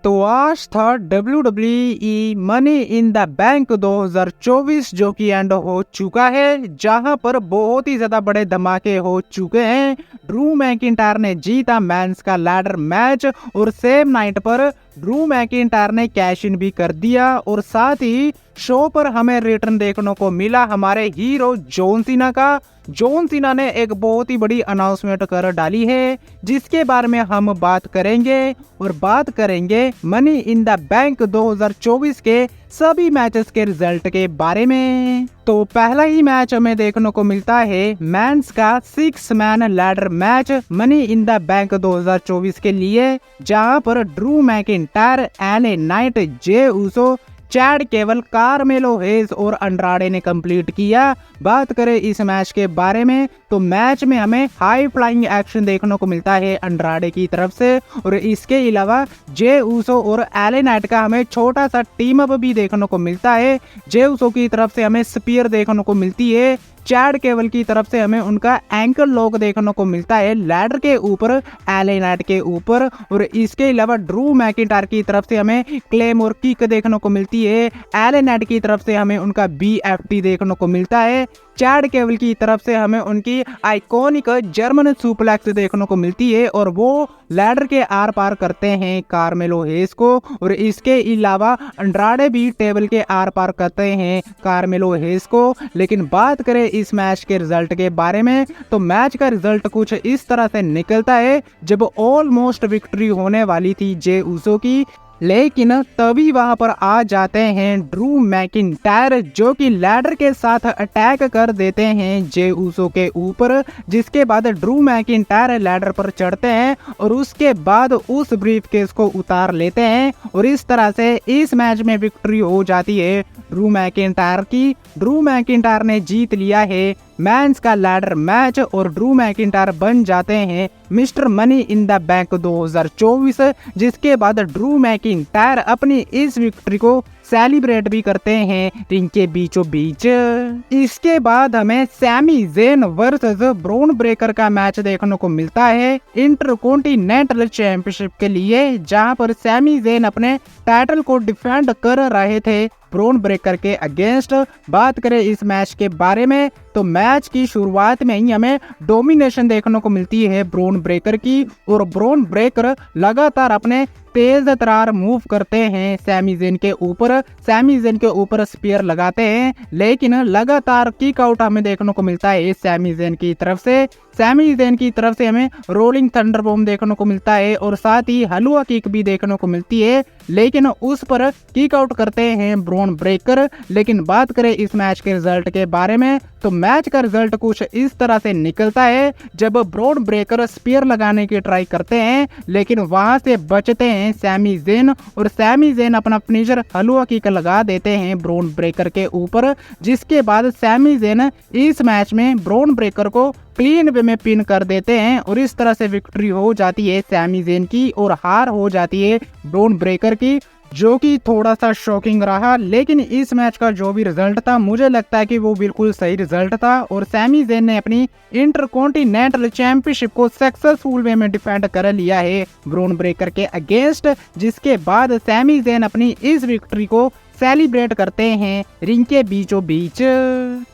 तो आज था WWE money in the bank 2024 जो कि एंड हो चुका है, जहां पर बहुत ही ज्यादा बड़े धमाके हो चुके हैं। ड्रू मैकिंटायर ने जीता मेंस का लैडर मैच और सेम नाइट पर ड्रू मैकिंटायर ने कैश इन भी कर दिया और साथ ही शो पर हमें रिटर्न देखने को मिला हमारे हीरो जॉन सीना का। जॉन सीना ने एक बहुत ही बड़ी अनाउंसमेंट कर डाली है जिसके बारे में हम बात करेंगे और बात करेंगे मनी इन द बैंक 2024 के सभी मैचेस के रिजल्ट के बारे में। तो पहला ही मैच हमें देखने को मिलता है मेंस का 6 man ladder match money in the bank 2024 के लिए, जहां पर Drew McIntyre, LA Knight, Jey Uso, Chad केवल, कार्मेलो हेज और अंड्राडे ने कंप्लीट किया। बात करें इस मैच के बारे में तो मैच में हमें हाई फ्लाइंग एक्शन देखने को मिलता है अंड्राडे की तरफ से और इसके अलावा जे ऊसो और एले नाइट का हमें छोटा सा टीम अप भी देखने को मिलता है। जे ऊसो की तरफ से हमें स्पीयर देखने को मिलती है, चैड केवल की तरफ से हमें उनका एंकल लॉक देखने को मिलता है लैडर के ऊपर, एले नाइट के ऊपर, और इसके अलावा ड्रू मैकिंटायर की तरफ से हमें क्लेम और किक देखने को मिलती है। एले नाइट की तरफ से हमें उनका BFT देखने को मिलता है। चैड केवल की तरफ से हमें उनकी आइकॉनिक जर्मन सुप्लेक्स देखने को मिलती है और वो लैडर के आर पार करते हैं कार्मेलो हेस को, और इसके अलावा अंड्राडे भी टेबल के आर पार करते हैं कार्मेलो हेस को। लेकिन बात करें इस मैच के रिजल्ट के बारे में तो मैच का रिजल्ट कुछ इस तरह से निकलता है, जब ऑलमोस्ट विक्ट्री होने वाली थी जे ऊसो की, लेकिन तभी वहां पर आ जाते हैं ड्रू मैकिंटायर जो कि लैडर के साथ अटैक कर देते हैं जे ऊसो के ऊपर, जिसके बाद ड्रू मैकिंटायर लैडर पर चढ़ते हैं और उसके बाद उस ब्रीफ केस को उतार लेते हैं और इस तरह से इस मैच में विक्ट्री हो जाती है ड्रू मैकिंटायर की। ड्रू मैकिंटायर ने जीत लिया है मेंस का लैडर मैच और ड्रू मैकिंटायर बन जाते हैं mister money in the bank 2024, जिसके बाद ड्रू मैकिंटायर अपनी इस विक्ट्री को सेलिब्रेट भी करते हैं रिंग के बीचों बीच। इसके बाद हमें Sami Zayn versus Bron Breaker का मैच देखने को मिलता है इंटरकॉन्टिनेंटल चैंपियनशिप के लिए, जहां पर सैमी ज़ेन अपने टाइटल को डिफेंड कर रहे थे ब्रॉन ब्रेकर के अगेंस्ट। बात करें इस मैच के बारे में तो मैच की शुरुआत में ही हमें डोमिनेशन देखने को मिलती है ब्रॉन ब्रेकर की और ब्रॉन ब्रेकर लगातार अपने तेज तरार मूव करते हैं सैमी ज़ेन के ऊपर। सैमी ज़ेन के ऊपर स्पीयर लगाते हैं लेकिन लगातार किक आउट हमें देखने को मिलता है सैमी ज़ेन की तरफ से। सैमी ज़ेन की तरफ से हमें रोलिंग थंडर बॉम्ब देखने को मिलता है और साथ ही हलवा किक भी देखने को मिलती है, लेकिन उस पर किक आउट करते हैं ब्रॉन ब्रेकर। लेकिन बात करें इस मैच के रिजल्ट के बारे में तो मैच का रिजल्ट कुछ इस तरह से निकलता है, जब ब्रॉन ब्रेकर स्पीयर लगाने की ट्राई करते हैं लेकिन वहां से बचते हैं सैमी ज़ेन और सैमी ज़ेन अपना फिनिशर हलवा किक लगा देते हैं ब्रॉन ब्रेकर के ऊपर, जिसके बाद सैमी ज़ेन इस मैच में ब्रॉन ब्रेकर को क्लीन वे में पिन कर देते हैं और इस तरह से विक्ट्री हो जाती है सैमी ज़ेन की और हार हो जाती है ब्रॉन ब्रेकर की, जो कि थोड़ा सा शॉकिंग रहा। लेकिन इस मैच का जो भी रिजल्ट था मुझे लगता है कि वो बिल्कुल सही रिजल्ट था और सैमी ज़ेन ने अपनी इंटरकॉन्टिनेंटल चैंपियनशिप को सक्सेसफुल वे में डिफेंड कर लिया है ब्रॉन ब्रेकर के अगेंस्ट, जिसके बाद सैमी ज़ेन अपनी इस विक्ट्री को सेलिब्रेट करते हैं रिंग के बीचों बीच।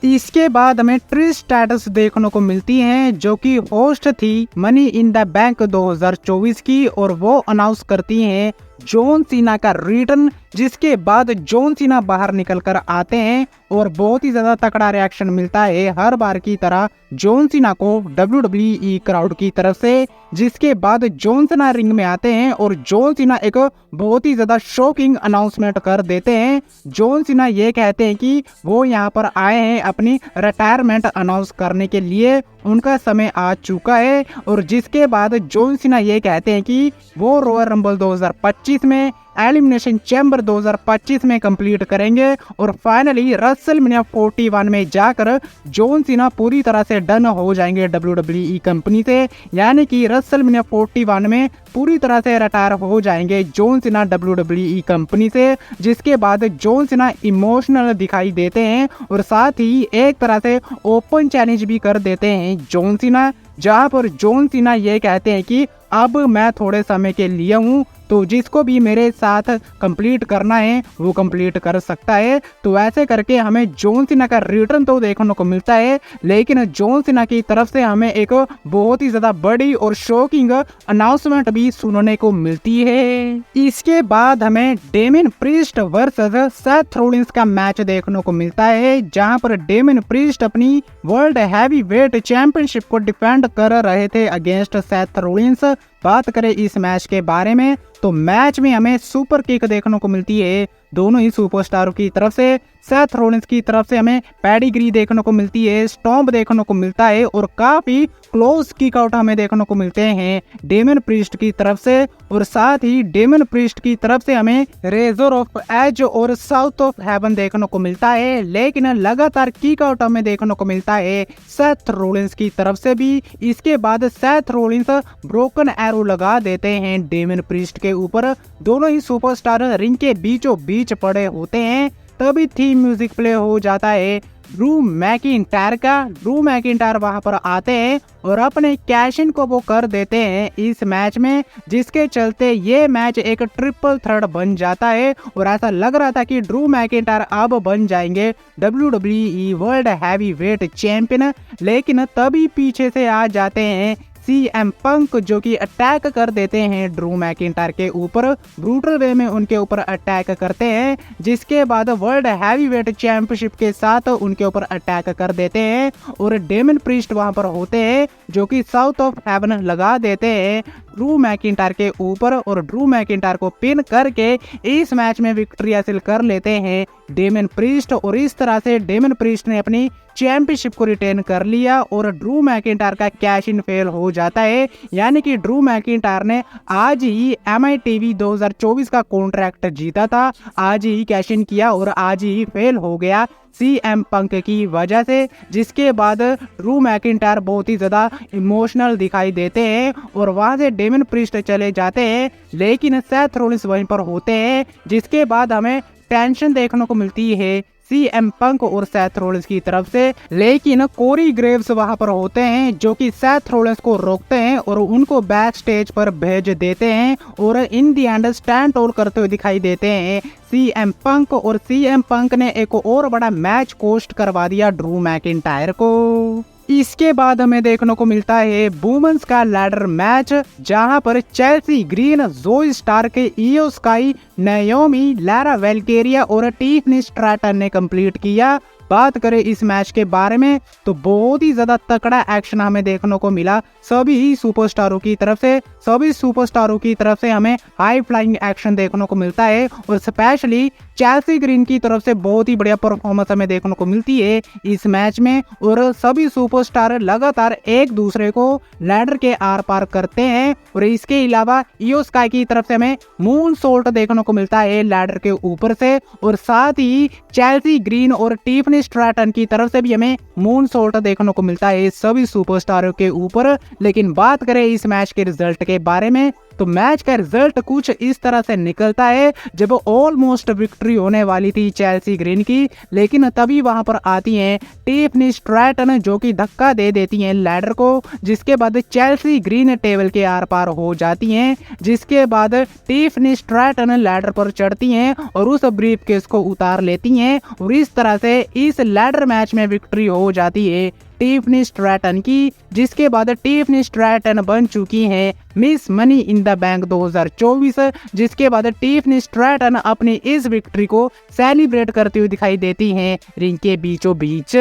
इसके बाद हमें ट्रिश स्ट्रैटस देखने को मिलती हैं जो कि होस्ट थी मनी इन द बैंक 2024 की और वो अनाउंस करती हैं जॉन सीना का रिटर्न, जिसके बाद जॉन सीना बाहर निकल कर आते हैं और बहुत ही ज्यादा तगड़ा रिएक्शन मिलता है हर बार की तरह जॉन सीना को WWE क्राउड की तरफ से। जिसके बाद जॉन सीना रिंग में आते हैं और जॉन सीना एक बहुत ही ज्यादा शॉकिंग अनाउंसमेंट कर देते हैं। जॉन सीना ये कहते हैं कि वो यहाँ पर आए हैं अपनी रिटायरमेंट अनाउंस करने के लिए, उनका समय आ चुका है, और जिसके बाद जॉन सीना ये कहते हैं कि वो रॉयल रंबल 2025 में, एलिमिनेशन चैम्बर 2025 में कंप्लीट करेंगे और फाइनली रसलमेनिया 41 में जाकर जॉन सीना पूरी तरह से डन हो जाएंगे WWE कंपनी से, यानी कि रसलमेनिया 41 में पूरी तरह से रिटायर हो जाएंगे जॉन सीना WWE कंपनी से। जिसके बाद जॉन सीना इमोशनल दिखाई देते हैं और साथ ही एक तरह से ओपन चैलेंज भी कर देते हैं जॉन सीना, जहां पर जॉन सीना ये कहते हैं कि अब मैं थोड़े समय के लिए हूँ तो जिसको भी मेरे साथ कंप्लीट करना है वो कंप्लीट कर सकता है। तो ऐसे करके हमें जॉन सीना का रिटर्न तो देखने को मिलता है, लेकिन जॉन सीना की तरफ से हमें एक बहुत ही ज्यादा बड़ी और शॉकिंग अनाउंसमेंट भी सुनने को मिलती है। इसके बाद हमें Damien priest versus Seth Rollins का मैच देखने को मिलता है, जहां पर डेमियन प्रीस्ट अपनी वर्ल्ड हैवीवेट चैंपियनशिप को डिफेंड कर रहे थे अगेंस्ट सेथ रॉलिंस। बात करें इस मैच के बारे में तो मैच में हमें सुपर किक देखने को मिलती है दोनों ही सुपरस्टारों की तरफ से। सेथ रॉलिंस की तरफ से हमें पेडिग्री देखने को मिलती है, स्टॉम्प देखने को मिलता है और काफी क्लोज किक आउट हमें देखने को मिलते हैं डेमियन प्रीस्ट की तरफ से। और साथ ही डेमियन प्रीस्ट की तरफ से हमें रेजर ऑफ एज और साउथ ऑफ हेवन देखने को मिलता है, लेकिन लगातार किक आउट हमें देखने को मिलता है सेथ रॉलिंस की तरफ से भी। इसके बाद सेथ रॉलिंस ब्रोकन एरो लगा देते हैं डेमियन प्रीस्ट के ऊपर। दोनों ही सुपरस्टार रिंग के बीचों बीच पड़े होते हैं, तभी थीम म्यूजिक प्ले हो जाता है ड्रू मैकिंटायर का। ड्रू मैकिंटायर वहां पर आते हैं और अपने कैश इन को वो कर देते हैं इस मैच में, जिसके चलते ये मैच एक ट्रिपल थ्रेट बन जाता है। और ऐसा लग रहा था कि ड्रू मैकिंटायर अब बन जाएंगे WWE वर्ल्ड हैवीवेट चैंपियन, लेकिन तभी पीछे से आ जाते हैं CM पंक, जो कि अटैक कर देते हैं ड्रू मैकिंटायर के ऊपर, ब्रूटल वे में उनके ऊपर अटैक करते हैं, जिसके बाद वर्ल्ड हैवीवेट चैंपियनशिप के साथ उनके ऊपर अटैक कर देते हैं। और डेमियन प्रीस्ट वहां पर होते हैं जो कि साउथ ऑफ हेवन लगा देते हैं ड्रू मैकिंटायर के ऊपर और ड्रू मैकिंटायर को पिन करके इस मैच में विक्ट्री हासिल कर लेते हैं डेमियन प्रीस्ट। और इस तरह से डेमियन प्रीस्ट ने अपनी चैंपियनशिप को रिटेन कर लिया और ड्रू मैकिंटायर का कैश इन फेल हो जाता है। यानी कि ड्रू मैकिंटायर ने आज ही MITV 2024 का कॉन्ट्रैक्ट जीता था, आज ही कैश इन किया और आज ही फेल हो गया CM पंक की वजह से, जिसके बाद ड्रू मैकिंटायर बहुत ही ज्यादा इमोशनल दिखाई देते हैं और वहां से डेमियन प्रीस्ट चले जाते हैं, लेकिन सेथ रॉलिंस वहीं पर होते हैं, जिसके बाद हमें टेंशन देखने को मिलती है CM पंक और सेथ रॉलिंस की तरफ से। लेकिन कोरी ग्रेव्स वहां पर होते हैं जो कि सेथ रॉलिंस को रोकते हैं और उनको बैक स्टेज पर भेज देते हैं और इन दी एंड स्टैंड आउट करते हुए दिखाई देते हैं CM पंक। और CM पंक ने एक और बड़ा मैच कोस्ट करवा दिया ड्रू मैकिंटायर को। इसके बाद हमें देखने को मिलता है वुमेन्स का लैडर मैच, जहां पर चेल्सी ग्रीन, ज़ोई स्टार्क, इयो स्काई, नाओमी, लारा वेल्केरिया और टिफनी स्ट्रैटन ने कंप्लीट किया। बात करें इस मैच के बारे में तो बहुत ही ज्यादा तगड़ा एक्शन हमें देखने को मिला सभी सुपरस्टारों की तरफ से। सभी सुपरस्टारों की तरफ से हमें हाई फ्लाइंग एक्शन देखने को मिलता है और स्पेशली चेल्सी ग्रीन की तरफ से बहुत ही बढ़िया परफॉर्मेंस हमें देखने को मिलती है इस मैच में। और सभी सुपरस्टार लगातार एक दूसरे को लैडर के आर पार करते हैं और इसके अलावा इयो स्काई की तरफ से हमें मून सोल्ट देखने को मिलता है लैडर के ऊपर से, और साथ ही चेल्सी ग्रीन और टिफनी स्ट्रैटन की तरफ से भी हमें मून सोल्ट देखने को मिलता है सभी सुपरस्टारों के ऊपर। लेकिन बात करें इस मैच के रिजल्ट के बारे में तो मैच का रिजल्ट कुछ इस तरह से निकलता है, जब ऑलमोस्ट विक्ट्री होने वाली थी चेल्सी ग्रीन की, लेकिन तभी वहां पर आती हैं टिफनी स्ट्रैटन जो कि धक्का दे देती हैं लैडर को, जिसके बाद चेल्सी ग्रीन टेबल के आर पार हो जाती हैं, जिसके बाद टिफनी स्ट्रैटन लैडर पर चढ़ती हैं और उस ब्रीफ केस को उतार लेती हैं और इस तरह से इस लैडर मैच में विक्ट्री हो जाती है टिफनी स्ट्रैटन की, जिसके बाद टिफनी स्ट्रैटन बन चुकी हैं miss money in the bank 2024, जिसके बाद टिफनी स्ट्रैटन अपनी इस विक्ट्री को सेलिब्रेट करती हुई दिखाई देती हैं रिंग के बीचों बीच।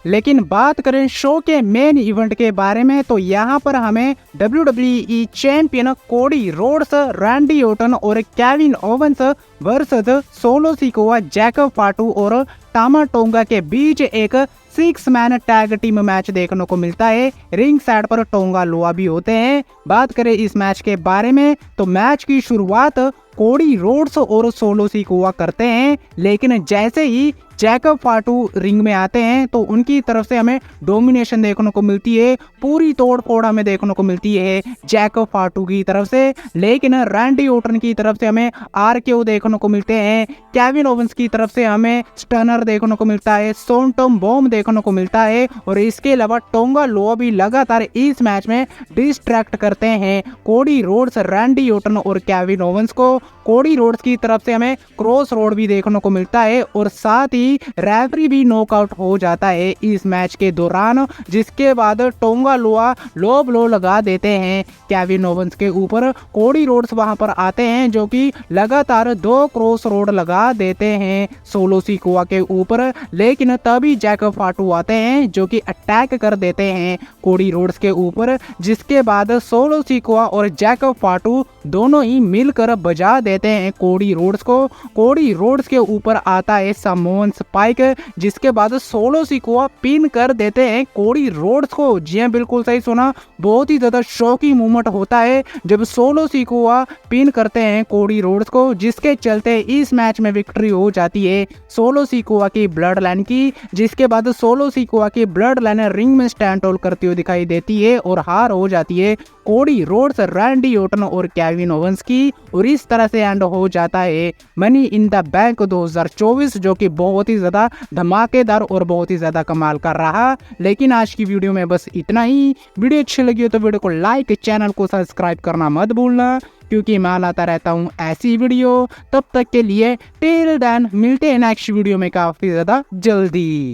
लेकिन बात करें शो के मेन इवेंट के बारे में तो यहाँ पर हमें WWE champion Cody Rhodes, Randy Orton और Kevin Owens versus Solo Sikoa, Jacob Fatu और टामा टोंगा के बीच एक 6 मैन टैग टीम मैच देखने को मिलता है। रिंग साइड पर टोंगा लोआ भी होते हैं। बात करें इस मैच के बारे में तो मैच की शुरुआत कोडी रोड्स और सोलो सिकोआ करते हैं, लेकिन जैसे ही जैकब फाटू रिंग में आते हैं तो उनकी तरफ से हमें डोमिनेशन देखने को मिलती है, पूरी तोड़ फोड़ हमें देखने को मिलती है जैकब फाटू की तरफ से। लेकिन रैंडी ऑर्टन की तरफ से हमें आरकेओ देखने को मिलते हैं, केविन ओवेंस की तरफ से हमें स्टनर देखने को मिलता है, सोनटम बॉम्ब देखने को मिलता है और इसके अलावा टोंगा लोआ भी लगातार इस मैच में डिस्ट्रैक्ट करते हैं कोडी रोड्स, रैंडी ऑर्टन और केविन ओवेंस को। कोडी रोड्स की तरफ से हमें क्रॉस रोड भी देखने को मिलता है और साथ ही रेफरी भी नॉकआउट हो जाता है इस मैच के दौरान, जिसके बाद टोंगा लोआ लो ब्लो लगा देते हैं केविन ओवेंस के ऊपर। कोडी रोड्स वहां पर आते हैं जो कि लगातार 2 क्रॉस रोड लगा देते हैं सोलो सिकोआ के ऊपर, लेकिन तभी जैकब फाटू आते हैं जो कि अटैक कर देते हैं कोडी रोड्स के ऊपर, जिसके बाद सोलो सिकोआ और जैकब फाटू दोनों ही मिलकर बजा देते हैं कोडी रोड्स को। कोडी रोड्स के ऊपर आता है सामोन स्पाइक, जिसके बाद सोलो सिकोआ पिन कर देते हैं कोडी रोड्स को। जी हां, बिल्कुल सही सुना, बहुत ही ज्यादा शॉकिंग मूवमेंट होता है जब सोलो सिकोआ पिन करते हैं कोडी रोड्स को, जिसके चलते इस मैच में विक्ट्री हो जाती है सोलो सिकोआ की ब्लड लाइन की। जिसके बाद सोलो सिकोआ की ब्लड लाइन रिंग में स्टैंड होल्ड करती हुई दिखाई देती है और हार हो जाती है कोडी रोड्स, रैंडी ऑर्टन और केविन ओवेंस की। और इस तरह से एंड हो जाता है मनी इन द बैंक 2024, जो कि बहुत ही ज्यादा धमाकेदार और बहुत ही ज्यादा कमाल का रहा। लेकिन आज की वीडियो में बस इतना ही। वीडियो अच्छी लगी हो तो वीडियो को लाइक, चैनल को सब्सक्राइब करना मत भूलना, क्योंकि मैं लाता रहता हूँ ऐसी वीडियो। तब तक के लिए टिल देन मिलते हैं नेक्स्ट वीडियो में काफी ज्यादा जल्दी।